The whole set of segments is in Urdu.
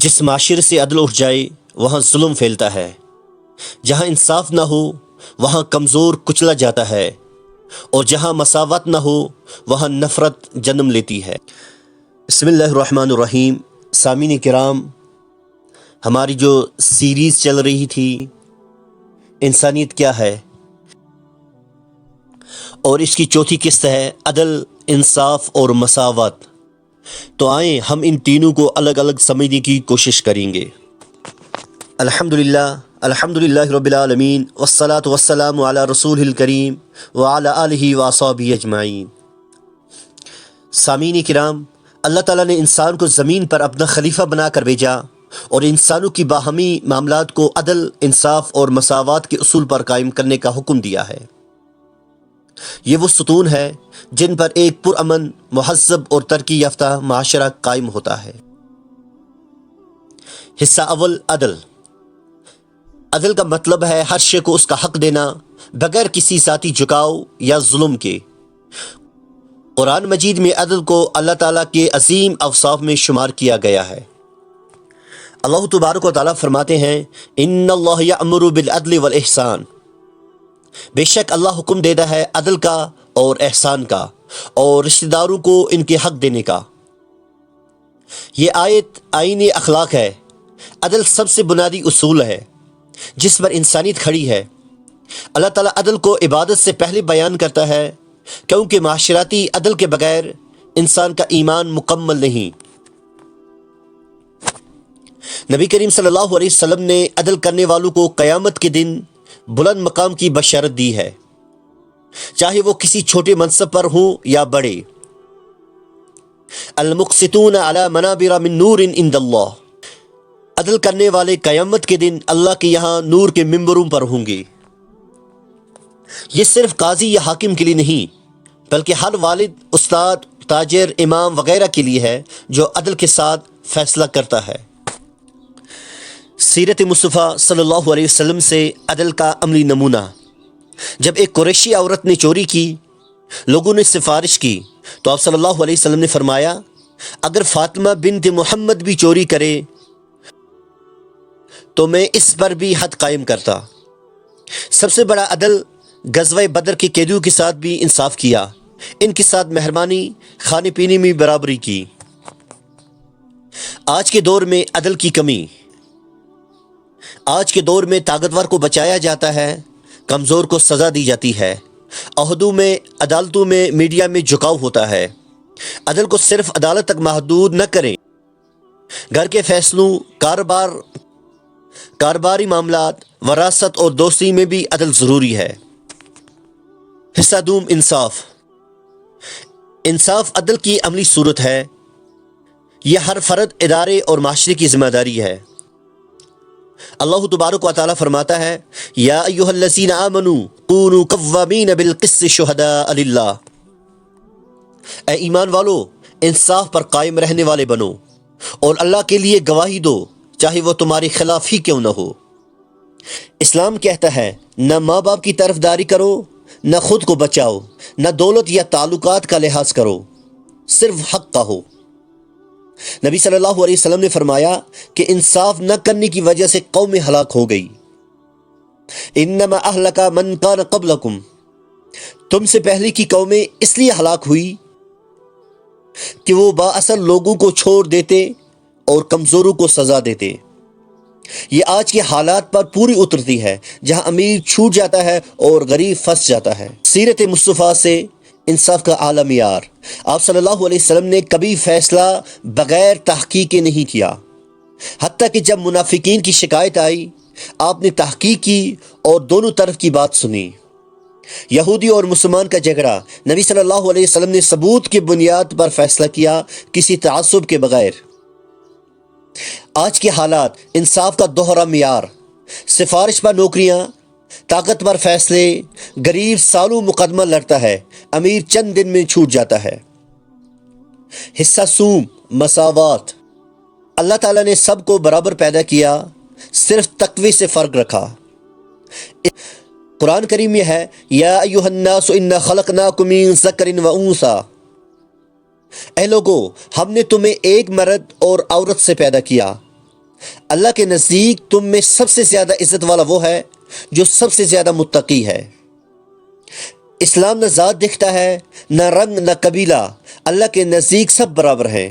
جس معاشرے سے عدل اٹھ جائے وہاں ظلم پھیلتا ہے، جہاں انصاف نہ ہو وہاں کمزور کچلا جاتا ہے، اور جہاں مساوات نہ ہو وہاں نفرت جنم لیتی ہے۔ بسم اللہ الرحمن الرحیم۔ سامعین کرام، ہماری جو سیریز چل رہی تھی انسانیت کیا ہے، اور اس کی چوتھی قسط ہے عدل، انصاف اور مساوات۔ تو آئیں ہم ان تینوں کو الگ الگ سمجھنے کی کوشش کریں گے۔ الحمدللہ رب العالمین، والصلاة والسلام علی رسول الکریم وعلی آلہ واصحابہ اجمعین۔ سامعین کرام، اللہ تعالیٰ نے انسان کو زمین پر اپنا خلیفہ بنا کر بھیجا اور انسانوں کی باہمی معاملات کو عدل، انصاف اور مساوات کے اصول پر قائم کرنے کا حکم دیا ہے۔ یہ وہ ستون ہے جن پر ایک پرامن، مہذب اور ترقی یافتہ معاشرہ قائم ہوتا ہے۔ حصہ اول، عدل۔ عدل کا مطلب ہے ہر شے کو اس کا حق دینا بغیر کسی ذاتی جھکاؤ یا ظلم کے۔ قرآن مجید میں عدل کو اللہ تعالیٰ کے عظیم اوصاف میں شمار کیا گیا ہے۔ اللہ تبارک و تعالیٰ فرماتے ہیں، ان اللہ یأمر بالعدل والاحسان۔ بے شک اللہ حکم دیتا ہے عدل کا اور احسان کا، اور رشتہ داروں کو ان کے حق دینے کا۔ یہ آیت آئین اخلاق ہے۔ عدل سب سے بنیادی اصول ہے جس پر انسانیت کھڑی ہے۔ اللہ تعالیٰ عدل کو عبادت سے پہلے بیان کرتا ہے، کیونکہ معاشرتی عدل کے بغیر انسان کا ایمان مکمل نہیں۔ نبی کریم صلی اللہ علیہ وسلم نے عدل کرنے والوں کو قیامت کے دن بلند مقام کی بشارت دی ہے، چاہے وہ کسی چھوٹے منصب پر ہوں یا بڑے۔ المقسطون علی منابر من نور عند اللہ۔ عدل کرنے والے قیامت کے دن اللہ کے یہاں نور کے ممبروں پر ہوں گے۔ یہ صرف قاضی یا حاکم کے لیے نہیں، بلکہ ہر والد، استاد، تاجر، امام وغیرہ کے لیے ہے جو عدل کے ساتھ فیصلہ کرتا ہے۔ سیرت مصطفیٰ صلی اللہ علیہ وسلم سے عدل کا عملی نمونہ۔ جب ایک قریشی عورت نے چوری کی، لوگوں نے سفارش کی تو آپ صلی اللہ علیہ وسلم نے فرمایا، اگر فاطمہ بنت محمد بھی چوری کرے تو میں اس پر بھی حد قائم کرتا۔ سب سے بڑا عدل، غزوہ بدر کے قیدیوں کے ساتھ بھی انصاف کیا، ان کے ساتھ مہربانی، کھانے پینے میں برابری کی۔ آج کے دور میں عدل کی کمی۔ آج کے دور میں طاقتور کو بچایا جاتا ہے، کمزور کو سزا دی جاتی ہے، عہدوں میں، عدالتوں میں، میڈیا میں جھکاؤ ہوتا ہے۔ عدل کو صرف عدالت تک محدود نہ کریں، گھر کے فیصلوں، کاروباری معاملات، وراثت اور دوستی میں بھی عدل ضروری ہے۔ حصہ دوم، انصاف۔ انصاف عدل کی عملی صورت ہے۔ یہ ہر فرد، ادارے اور معاشرے کی ذمہ داری ہے۔ اللہ تبارک و تعالیٰ فرماتا ہے، یا ایھا الذین آمنوا کونوا قوامین بالقسط شہداء للہ۔ اے ایمان والو، انصاف پر قائم رہنے والے بنو اور اللہ کے لیے گواہی دو، چاہے وہ تمہارے خلاف ہی کیوں نہ ہو۔ اسلام کہتا ہے، نہ ماں باپ کی طرفداری کرو، نہ خود کو بچاؤ، نہ دولت یا تعلقات کا لحاظ کرو، صرف حق کا ہو۔ نبی صلی اللہ علیہ وسلم نے فرمایا کہ انصاف نہ کرنے کی وجہ سے قوم ہلاک ہو گئی۔ انما اہلک من کان قبلکم۔ تم سے پہلے کی قومیں اس لیے ہلاک ہوئی کہ وہ بااثر لوگوں کو چھوڑ دیتے اور کمزوروں کو سزا دیتے۔ یہ آج کے حالات پر پوری اترتی ہے، جہاں امیر چھوٹ جاتا ہے اور غریب پھنس جاتا ہے۔ سیرت مصطفیٰ سے انصاف کا اعلیٰ معیار۔ آپ صلی اللہ علیہ وسلم نے کبھی فیصلہ بغیر تحقیق کے نہیں کیا، حتیٰ کہ جب منافقین کی شکایت آئی آپ نے تحقیق کی اور دونوں طرف کی بات سنی۔ یہودی اور مسلمان کا جھگڑا، نبی صلی اللہ علیہ وسلم نے ثبوت کی بنیاد پر فیصلہ کیا، کسی تعصب کے بغیر۔ آج کے حالات، انصاف کا دوہرا معیار، سفارش پر نوکریاں، طاقتور فیصلے، غریب سالوں مقدمہ لڑتا ہے، امیر چند دن میں چھوٹ جاتا ہے۔ حصہ سوم، مساوات۔ اللہ تعالیٰ نے سب کو برابر پیدا کیا، صرف تقوی سے فرق رکھا۔ قرآن کریم میں ہے، یا ایھا الناس انا خلقناکم من ذکر و انثی۔ اے لوگو، ہم نے تمہیں ایک مرد اور عورت سے پیدا کیا اللہ کے نزدیک تم میں سب سے زیادہ عزت والا وہ ہے جو سب سے زیادہ متقی ہے۔ اسلام نہ ذات دیکھتا ہے، نہ رنگ، نہ قبیلہ، اللہ کے نزدیک سب برابر ہیں۔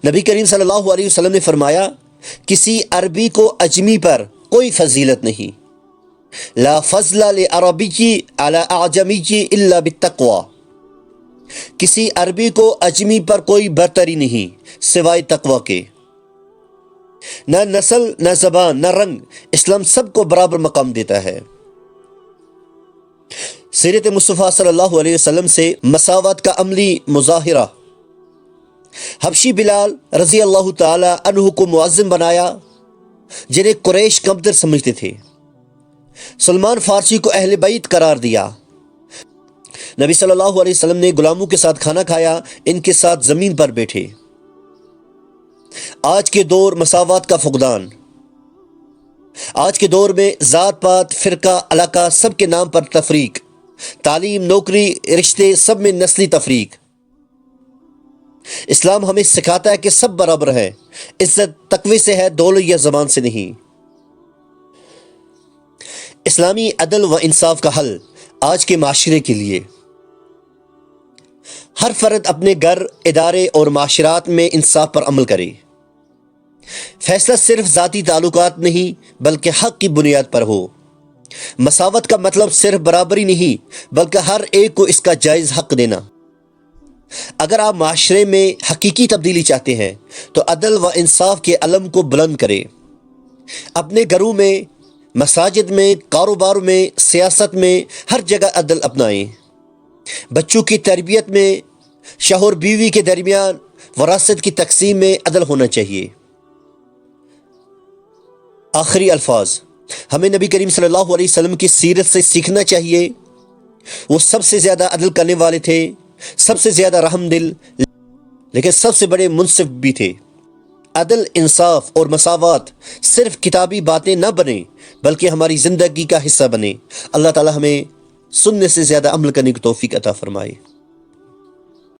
نبی کریم صلی اللہ علیہ وسلم نے فرمایا، کسی عربی کو اجمی پر کوئی فضیلت نہیں، لا فضل لعربی علی اعجمی الا بالتقوی، کسی عربی کو اجمی پر کوئی برتری نہیں سوائے تقوی کے۔ نہ نسل، نہ زبان، نہ رنگ، اسلام سب کو برابر مقام دیتا ہے۔ سیرت مصطفیٰ صلی اللہ علیہ وسلم سے مساوات کا عملی مظاہرہ۔ حبشی بلال رضی اللہ تعالی عنہ کو مؤذن بنایا، جنہیں قریش کمتر سمجھتے تھے۔ سلمان فارسی کو اہل بیت قرار دیا۔ نبی صلی اللہ علیہ وسلم نے غلاموں کے ساتھ کھانا کھایا، ان کے ساتھ زمین پر بیٹھے۔ آج کے دور مساوات کا فقدان۔ آج کے دور میں ذات پات، فرقہ، علاقہ سب کے نام پر تفریق، تعلیم، نوکری، رشتے سب میں نسلی تفریق۔ اسلام ہمیں سکھاتا ہے کہ سب برابر ہیں، عزت تقوی سے ہے، دولت یا زبان سے نہیں۔ اسلامی عدل و انصاف کا حل آج کے معاشرے کے لیے: ہر فرد اپنے گھر، ادارے اور معاشرات میں انصاف پر عمل کرے۔ فیصلہ صرف ذاتی تعلقات نہیں بلکہ حق کی بنیاد پر ہو۔ مساوات کا مطلب صرف برابری نہیں بلکہ ہر ایک کو اس کا جائز حق دینا۔ اگر آپ معاشرے میں حقیقی تبدیلی چاہتے ہیں تو عدل و انصاف کے علم کو بلند کریں۔ اپنے گھروں میں، مساجد میں، کاروبار میں، سیاست میں، ہر جگہ عدل اپنائیں۔ بچوں کی تربیت میں، شوہر بیوی کے درمیان، وراثت کی تقسیم میں عدل ہونا چاہیے۔ آخری الفاظ: ہمیں نبی کریم صلی اللہ علیہ وسلم کی سیرت سے سیکھنا چاہیے۔ وہ سب سے زیادہ عدل کرنے والے تھے، سب سے زیادہ رحم دل، لیکن سب سے بڑے منصف بھی تھے۔ عدل، انصاف اور مساوات صرف کتابی باتیں نہ بنیں بلکہ ہماری زندگی کا حصہ بنیں۔ اللہ تعالی ہمیں سننے سے زیادہ عمل کرنے کی توفیق عطا فرمائے۔